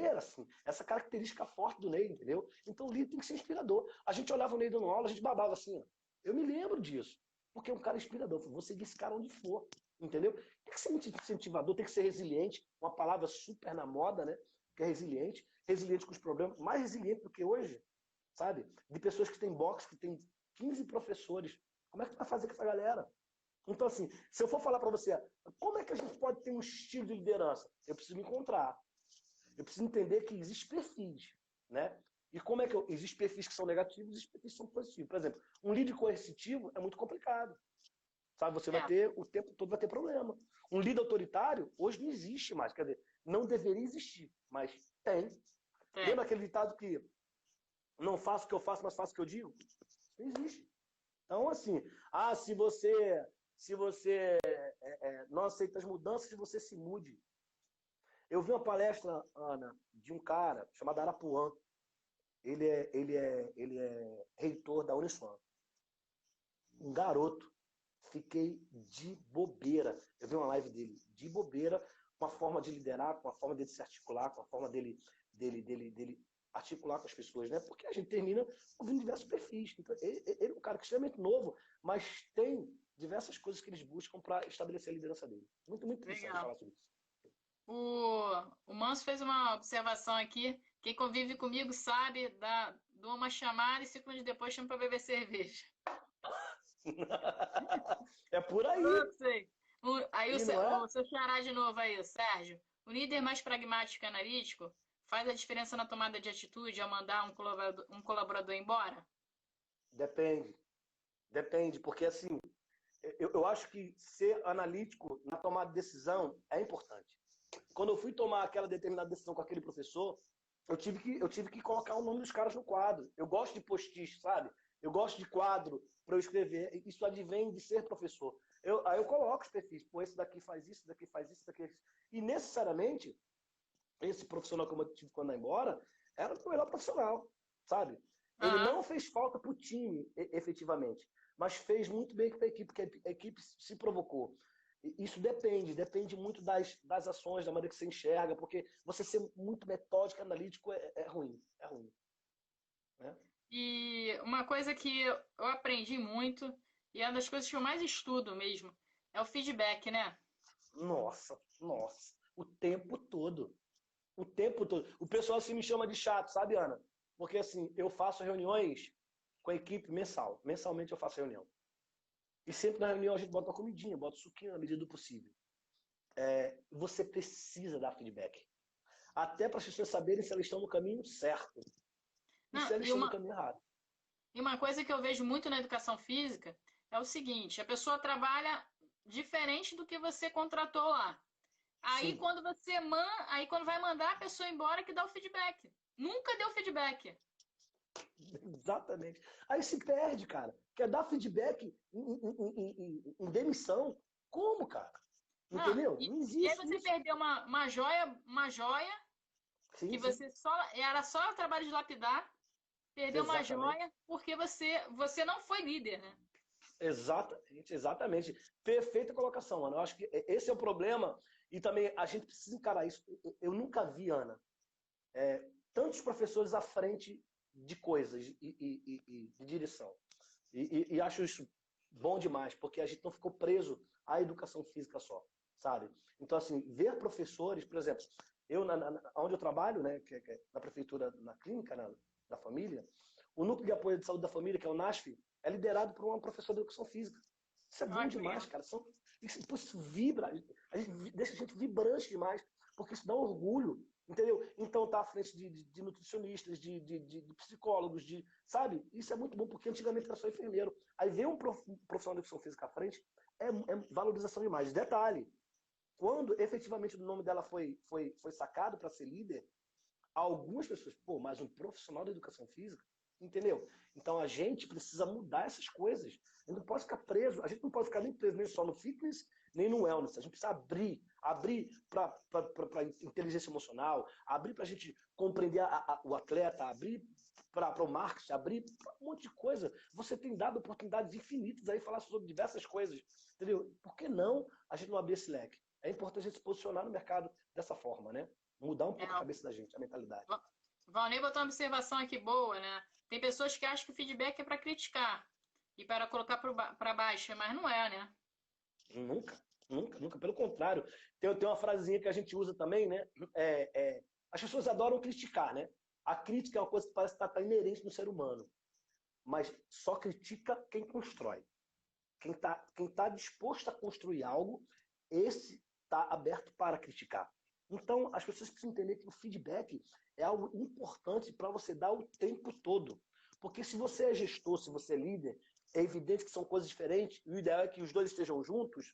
era assim, essa característica forte do Ney, entendeu? Então o líder tem que ser inspirador. A gente olhava o Ney dando aula, a gente babava assim, ó. Eu me lembro disso. Porque é um cara inspirador. Eu falei, vou seguir esse cara onde for, entendeu? Tem que ser incentivador, tem que ser resiliente. Uma palavra super na moda, né? Que é resiliente. Resiliente com os problemas. Mais resiliente do que hoje. sabe? De pessoas que têm boxe, que tem 15 professores. Como é que tu vai fazer com essa galera? Então, assim, se eu for falar para você, como é que a gente pode ter um estilo de liderança? Eu preciso me encontrar. Eu preciso entender que existem perfis, né? E como é que existem perfis que são negativos e existem perfis que são positivos. Por exemplo, um líder coercitivo é muito complicado. Sabe? Você vai É, ter, o tempo todo vai ter problema. Um líder autoritário, hoje não existe mais. Quer dizer, não deveria existir, mas tem. tem. Lembra aquele ditado que não faço o que eu faço, mas faço o que eu digo? Não existe. Então, assim, se você não aceita as mudanças, você se mude. Eu vi uma palestra, Ana, de um cara chamado Arapuã. Ele é reitor da Uniswan. Um garoto. Fiquei de bobeira. Eu vi uma live dele de bobeira, com a forma de liderar, com a forma dele se articular, com a forma dele articular com as pessoas, né? Porque a gente termina ouvindo diversos perfis. Então, ele é um cara que é extremamente novo, mas tem diversas coisas que eles buscam para estabelecer a liderança dele. Muito, muito interessante Legal. falar sobre isso. O Manso fez uma observação aqui. Quem convive comigo sabe, dou uma chamada e 5 minutos depois chama para beber cerveja. É por Falou aí. pra você. Aí E não o é? seu xará de novo aí, o Sérgio. O líder mais pragmático e analítico faz a diferença na tomada de atitude ao mandar um colaborador embora? Depende. Depende, porque assim, eu acho que ser analítico na tomada de decisão é importante. Quando eu fui tomar aquela determinada decisão com aquele professor, eu tive que colocar o nome dos caras no quadro. Eu gosto de post-it, sabe? Eu gosto de quadro para eu escrever. Isso advém de ser professor. Aí eu coloco os perfis. Pô, esse daqui faz isso, esse daqui faz isso, esse daqui faz isso. E necessariamente, esse profissional que eu tive quando ir embora, era o melhor profissional, sabe? Ele Aham. não fez falta para o time, efetivamente, mas fez muito bem para a equipe, porque a equipe se provocou. Isso depende muito das ações, da maneira que você enxerga, porque você ser muito metódico, analítico é ruim, é ruim. Né? E uma coisa que eu aprendi muito, e é uma das coisas que eu mais estudo mesmo, é o feedback, né? Nossa, nossa, o tempo todo. O tempo todo. O pessoal assim me chama de chato, sabe, Ana? Porque assim, eu faço reuniões com a equipe mensal. Mensalmente eu faço reunião. E sempre na reunião a gente bota uma comidinha, bota um suquinho na medida do possível. Você precisa dar feedback. Até para as pessoas saberem se elas estão no caminho certo e Não, se elas estão no caminho errado. e uma coisa que eu vejo muito na educação física é o seguinte: a pessoa trabalha diferente do que você contratou lá. Aí Sim, aí quando vai mandar a pessoa embora que dá o feedback. Nunca deu feedback. exatamente. Aí se perde, cara. Quer dar feedback em demissão? Como, cara? Não, Entendeu? e, Não e aí existe você isso. perdeu uma joia que Sim, sim. era só o trabalho de lapidar, perdeu uma Exatamente. joia porque você não foi líder, né? Exatamente, exatamente. Perfeita colocação, Ana. Eu acho que esse é o problema e também a gente precisa encarar isso. Eu nunca vi, Ana, tantos professores à frente de coisas e de direção. E acho isso bom demais, porque a gente não ficou preso à educação física só, sabe? Então, assim, ver professores, por exemplo, onde eu trabalho, né, que é na prefeitura, na clínica, da família, o Núcleo de Apoio de Saúde da Família, que é o NASF, é liderado por uma professora de educação física. Isso é bom Olha que demais, legal. cara. Isso vibra, deixa a gente vibrante demais, porque isso dá orgulho, entendeu? Então tá à frente de nutricionistas, de psicólogos, sabe? Isso é muito bom, porque antigamente era só enfermeiro. Aí vem um profissional de educação física à frente, é valorização demais. Detalhe, quando efetivamente o nome dela foi sacado para ser líder, algumas pessoas, pô, mas um profissional da educação física, entendeu? Então a gente precisa mudar essas coisas. A gente não pode ficar preso, a gente não pode ficar nem preso nem só no fitness, nem no wellness. A gente precisa abrir para inteligência emocional, abrir para a gente compreender o atleta, abrir para o marketing, abrir para um monte de coisa. Você tem dado oportunidades infinitas aí falar sobre diversas coisas, entendeu? Por que não a gente não abrir esse leque? É importante a gente se posicionar no mercado dessa forma, né? Mudar um É, pouco a cabeça da gente, a mentalidade. o Valnei botou uma observação aqui boa, né? Tem pessoas que acham que o feedback é para criticar e para colocar para baixo, mas não é, né? Nunca, nunca, nunca. Pelo contrário, tem uma frasezinha que a gente usa também, né? As pessoas adoram criticar, né? A crítica é uma coisa que parece estar inerente no ser humano, mas só critica quem constrói. Quem tá disposto a construir algo, esse está aberto para criticar. Então, as pessoas precisam entender que o feedback é algo importante para você dar o tempo todo. Porque se você é gestor, se você é líder, é evidente que são coisas diferentes, e o ideal é que os dois estejam juntos.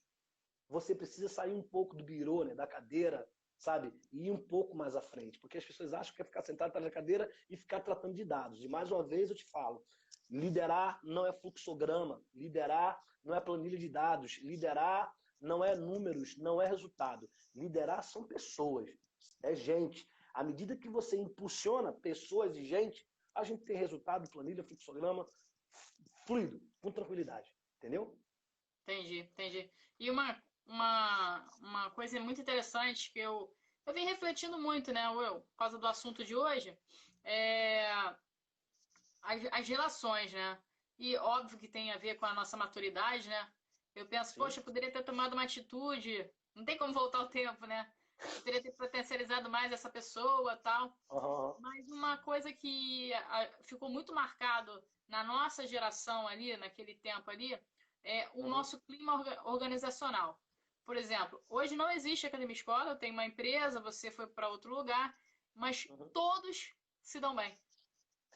Você precisa sair um pouco do birô, né, da cadeira, sabe? E ir um pouco mais à frente. Porque as pessoas acham que é ficar sentado atrás da cadeira e ficar tratando de dados. E mais uma vez eu te falo, liderar não é fluxograma, liderar não é planilha de dados, liderar não é números, não é resultado. Liderar são pessoas, é gente. À medida que você impulsiona pessoas e gente, a gente tem resultado, planilha, fluxograma, fluido, com tranquilidade. Entendeu? Entendi, entendi. E uma coisa muito interessante que eu vim refletindo muito, né, Will, por causa do assunto de hoje, é as relações, né? E óbvio que tem a ver com a nossa maturidade, né? Eu penso, Sim. poxa, eu poderia ter tomado uma atitude, não tem como voltar o tempo, né? Eu poderia ter potencializado mais essa pessoa, tal. Uhum. Mas uma coisa que ficou muito marcado na nossa geração ali, naquele tempo ali, é o Uhum. nosso clima organizacional. Por exemplo, hoje não existe academia escola, eu tenho uma empresa, você foi para outro lugar, mas Uhum. todos se dão bem.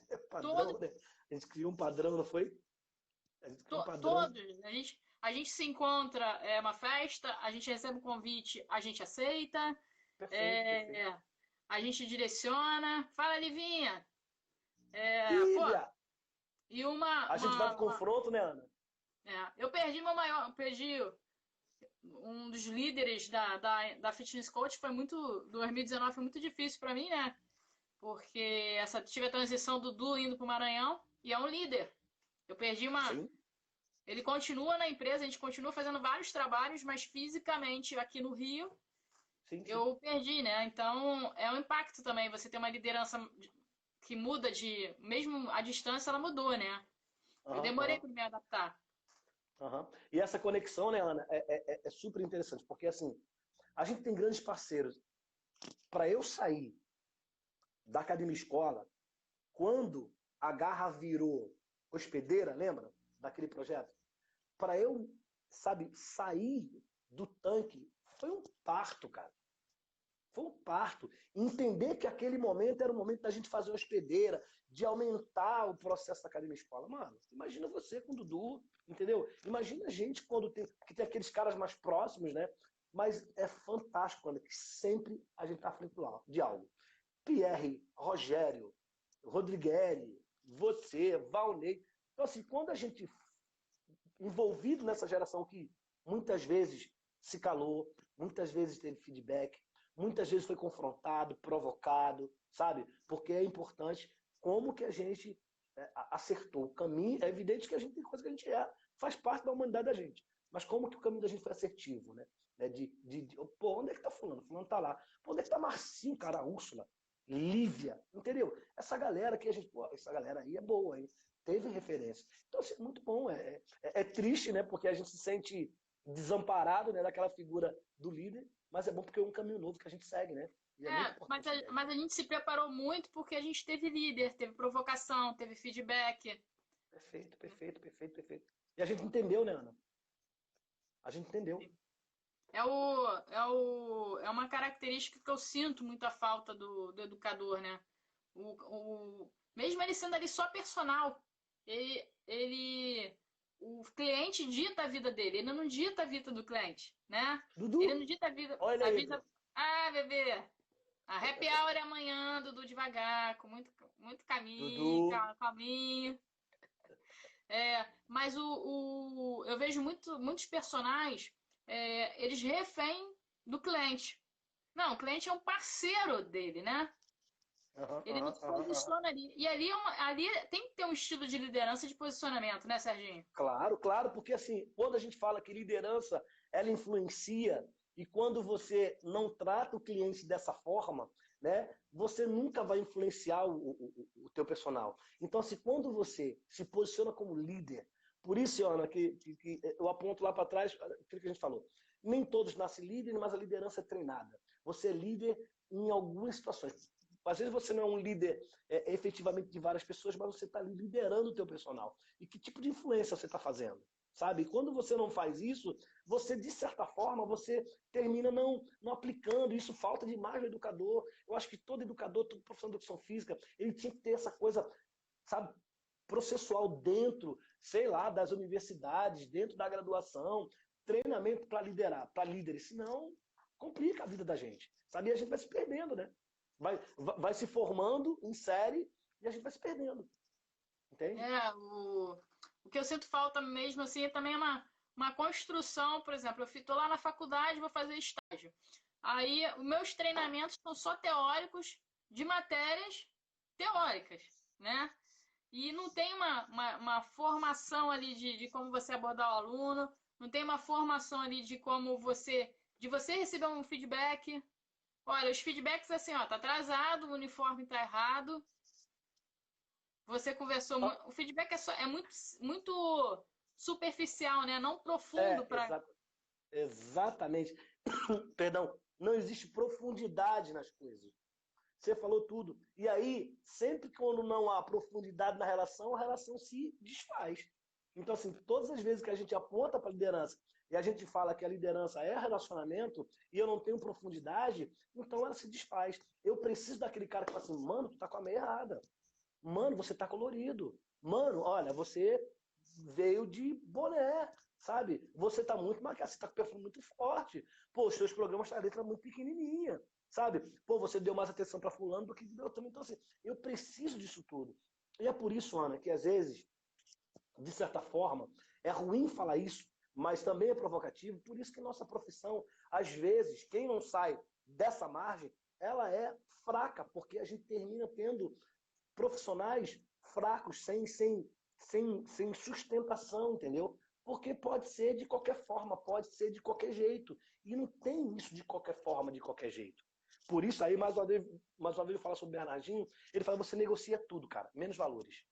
É Todos, padrão, né? A gente criou um padrão, não foi? A gente criou um padrão. todos. A gente se encontra, é uma festa, a gente recebe um convite, a gente aceita, Perfeito, perfeito. é, a gente direciona. Fala, Livinha! Pô, Lívia! e A gente vai pro confronto, né, Ana? eu perdi meu maior, perdi um dos líderes da Fitness Coach, foi muito, 2019 foi muito difícil para mim, né? Porque tive a transição do Du indo pro Maranhão e é um líder. Eu perdi uma. Sim, Ele continua na empresa, a gente continua fazendo vários trabalhos, mas fisicamente aqui no Rio sim, sim. eu perdi, né? Então é um impacto também. Você ter uma liderança que muda de. Mesmo a distância, ela mudou, né? Eu Aham, demorei aham, para me adaptar. aham. E essa conexão, né, Ana, é super interessante, porque assim, a gente tem grandes parceiros. Para eu sair da academia escola, quando a Garra virou hospedeira, lembra? Daquele projeto? Para eu, sabe, sair do tanque, foi um parto, cara. Foi um parto. Entender que aquele momento era o momento da gente fazer hospedeira, de aumentar o processo da academia escola. Mano, imagina você com o Dudu, entendeu? Imagina a gente quando que tem aqueles caras mais próximos, né? Mas é fantástico, quando que sempre a gente está à frente de algo. Pierre, Rogério, Rodrigueri, você, Valnei. Então, assim, quando a gente envolvido nessa geração que muitas vezes se calou, muitas vezes teve feedback, muitas vezes foi confrontado, provocado, sabe? Porque é importante como que a gente acertou o caminho. É evidente que a gente tem coisa que a gente faz parte da humanidade da gente. Mas como que o caminho da gente foi assertivo, né? Pô, onde é que tá fulano? Fulano tá lá. Pô, onde é que tá Marcinho, cara? Úrsula, Lívia, entendeu? Essa galera que a gente, pô, essa galera aí é boa, hein? Teve referência. Então, assim, é muito bom. É triste, né? Porque a gente se sente desamparado, né, daquela figura do líder, mas é bom porque é um caminho novo que a gente segue, né? E é muito Mas importante mas a gente se preparou muito porque a gente teve líder, teve provocação, teve feedback. perfeito, perfeito, perfeito, perfeito. E a gente entendeu, né, Ana? A gente entendeu. É uma característica que eu sinto muita falta do educador, né? Mesmo ele sendo ali só personal, o cliente dita a vida dele, ele não dita a vida do cliente, né? Ele Dudu, não dita a vida, olha a ele aí. vida. Ah, bebê, a happy hour é amanhã, Dudu devagar, com muito, muito caminho, Dudu. caminho. Mas eu vejo muitos personagens, eles refém do cliente. Não, o cliente é um parceiro dele, né? Aham, Ele não aham, se aham, aham. posiciona ali. E ali tem que ter um estilo de liderança e de posicionamento, né, Serginho? Claro, claro, porque assim, quando a gente fala que liderança, ela influencia, e quando você não trata o cliente dessa forma, né, você nunca vai influenciar o teu personal. Então, assim, quando você se posiciona como líder, por isso, Ana, que eu aponto lá para trás aquilo que a gente falou. Nem todos nascem líderes, mas a liderança é treinada. Você é líder em algumas situações. Às vezes você não é um líder efetivamente de várias pessoas, mas você está ali liderando o teu personal. E que tipo de influência você está fazendo? Sabe? E quando você não faz isso, você, de certa forma, você termina não aplicando. Isso falta demais no educador. Eu acho que todo educador, todo profissional de educação física, ele tinha que ter essa coisa, sabe, processual dentro, sei lá, das universidades, dentro da graduação, treinamento para liderar, para líderes. Senão, complica a vida da gente. Sabe? E a gente vai se perdendo, né? Vai se formando em série e a gente vai se perdendo. Entende? O que eu sinto falta mesmo, assim, também é uma construção, por exemplo, eu estou lá na faculdade, vou fazer estágio. Aí, os meus treinamentos são só teóricos de matérias teóricas, né? E não tem uma formação ali de como você abordar o aluno, não tem uma formação ali de como de você receber um feedback. Olha, os feedbacks assim, ó, tá atrasado, o uniforme tá errado, você conversou, o feedback é muito superficial, né? Não profundo para. Exatamente. Perdão, não existe profundidade nas coisas. Você falou tudo. E aí, sempre quando não há profundidade na relação, a relação se desfaz. Então, assim, todas as vezes que a gente aponta para a liderança e a gente fala que a liderança é relacionamento e eu não tenho profundidade, então ela se desfaz. Eu preciso daquele cara que fala assim, mano, tu tá com a meia errada. Mano, você tá colorido. Mano, olha, você veio de boné, sabe? Você tá muito maquiado, você tá com perfume muito forte. Pô, os seus programas têm a letra muito pequenininha, sabe? Pô, você deu mais atenção para fulano do que deu também. Então, assim, eu preciso disso tudo. E é por isso, Ana, que às vezes, de certa forma, é ruim falar isso, mas também é provocativo. Por isso que nossa profissão, às vezes, quem não sai dessa margem, ela é fraca, porque a gente termina tendo profissionais fracos, sem sustentação, entendeu? Porque pode ser de qualquer forma, pode ser de qualquer jeito. E não tem isso de qualquer forma, de qualquer jeito. Por isso aí, mais uma vez eu falo sobre o Bernardinho, ele fala, você negocia tudo, cara, menos valores.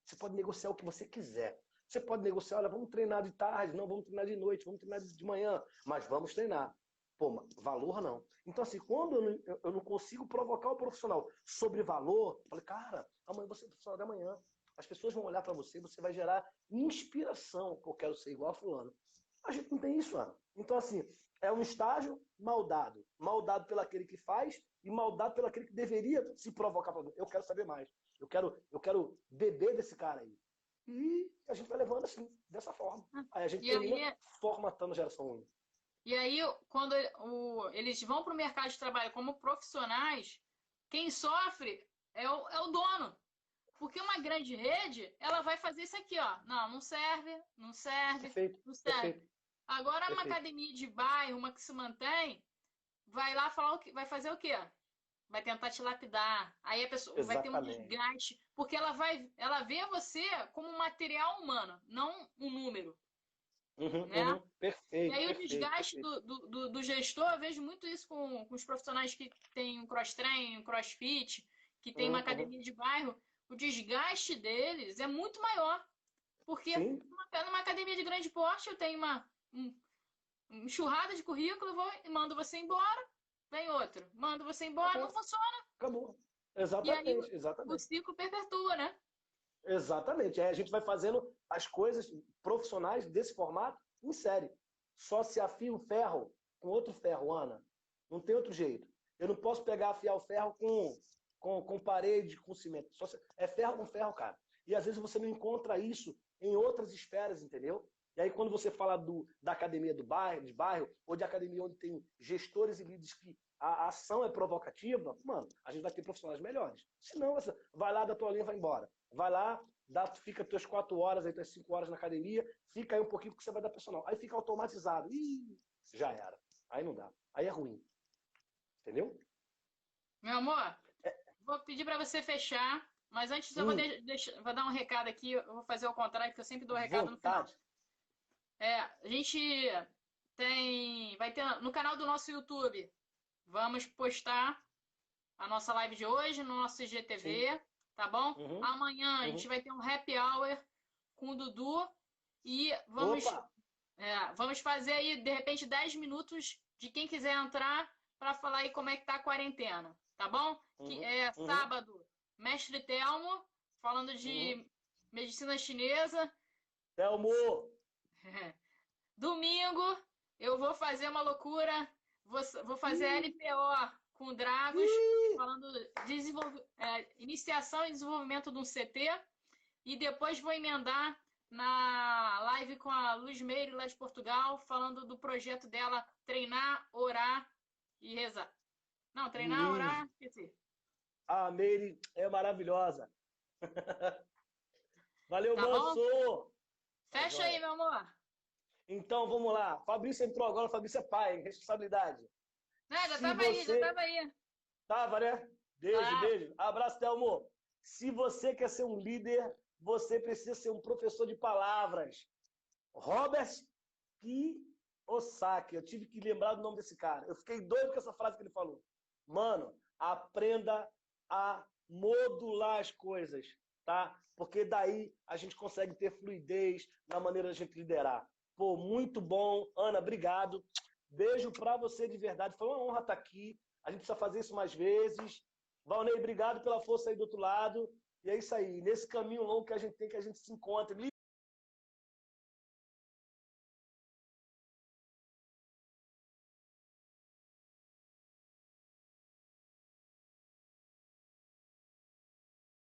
Você pode negociar o que você quiser. Você pode negociar, olha, vamos treinar de tarde, não, vamos treinar de noite, vamos treinar de manhã, mas vamos treinar. Pô, valor não. Então, assim, quando eu não consigo provocar o profissional sobre valor, eu falei, cara, amanhã você é profissional da manhã. As pessoas vão olhar para você, você vai gerar inspiração, que eu quero ser igual a fulano. A gente não tem isso, Ana. Então, assim, é um estágio mal dado. Mal dado pelo aquele que faz e mal dado pelo aquele que deveria se provocar para mim. Eu quero saber mais. Eu quero beber desse cara aí. E a gente vai levando assim, dessa forma. Aí a gente termina formatando a geração 1. E aí, quando eles vão para o mercado de trabalho como profissionais, quem sofre é o dono. Porque uma grande rede, ela vai fazer isso aqui, ó. Não, não serve, não serve, Perfeito, não serve. perfeito. Agora, uma Perfeito. academia de bairro, uma que se mantém, vai lá falar vai fazer o quê? Vai tentar te lapidar. Aí a pessoa vai ter um Exatamente. desgaste, porque ela vê você como um material humano, não um número, né? E Perfeito, aí o perfeito, desgaste perfeito. do gestor, eu vejo muito isso com os profissionais que têm um cross-training, um crossfit, que tem uma academia de bairro, o desgaste deles é muito maior. Porque Sim. numa academia de grande porte, eu tenho uma enxurrada de currículo, vou e mando você embora, vem outro. Mando você embora, não Acabou. funciona. Acabou. E aí Exatamente, o exatamente. ciclo perpetua, né? Exatamente. Aí a gente vai fazendo as coisas profissionais desse formato em série. Só se afia o ferro com outro ferro, Ana. Não tem outro jeito. Eu não posso pegar, afiar o ferro com parede, com cimento. É ferro com ferro, cara. E às vezes você não encontra isso em outras esferas, entendeu? E aí quando você fala da academia de bairro, ou de academia onde tem gestores e líderes que a ação é provocativa, mano, a gente vai ter profissionais melhores. Senão, vai lá da tua linha e vai embora. Vai lá, fica tuas 4 horas, aí tuas 5 horas na academia, fica aí um pouquinho porque você vai dar personal. Aí fica automatizado. Ih, já era. Aí não dá. Aí é ruim. Entendeu? Meu amor, vou pedir para você fechar, mas antes eu vou dar um recado aqui, eu vou fazer o contrário, porque eu sempre dou o recado no final. Vontade. A gente vai ter no canal do nosso YouTube, vamos postar a nossa live de hoje no nosso IGTV, tá bom? Amanhã a gente vai ter um happy hour com o Dudu e vamos fazer aí, de repente, 10 minutos de quem quiser entrar para falar aí como é que tá a quarentena, tá bom? Que é sábado, Mestre Telmo, falando de medicina chinesa. Telmo! Domingo, eu vou fazer uma loucura, vou fazer LPO com Dragos, falando de iniciação e desenvolvimento de um CT, e depois vou emendar na live com a Luz Meire, lá de Portugal, falando do projeto dela treinar, orar e rezar. Não, treinar, orar, esqueci. A Meire é maravilhosa. Valeu, tá Manso! Bom? Fecha aí, meu amor. Então, vamos lá. Fabrício entrou agora, Fabrício é pai, responsabilidade. Já tava aí, já tava aí. Tava, né? Beijo, beijo. Abraço, Telmo. Se você quer ser um líder, você precisa ser um professor de palavras. Robert Kiyosaki. Eu tive que lembrar do nome desse cara. Eu fiquei doido com essa frase que ele falou. Mano, aprenda a modular as coisas, tá? Porque daí a gente consegue ter fluidez na maneira de a gente liderar. Pô, muito bom. Ana, obrigado. Beijo pra você de verdade. Foi uma honra estar aqui. A gente precisa fazer isso mais vezes. Valnei, obrigado pela força aí do outro lado. E é isso aí. Nesse caminho longo que a gente tem, que a gente se encontre.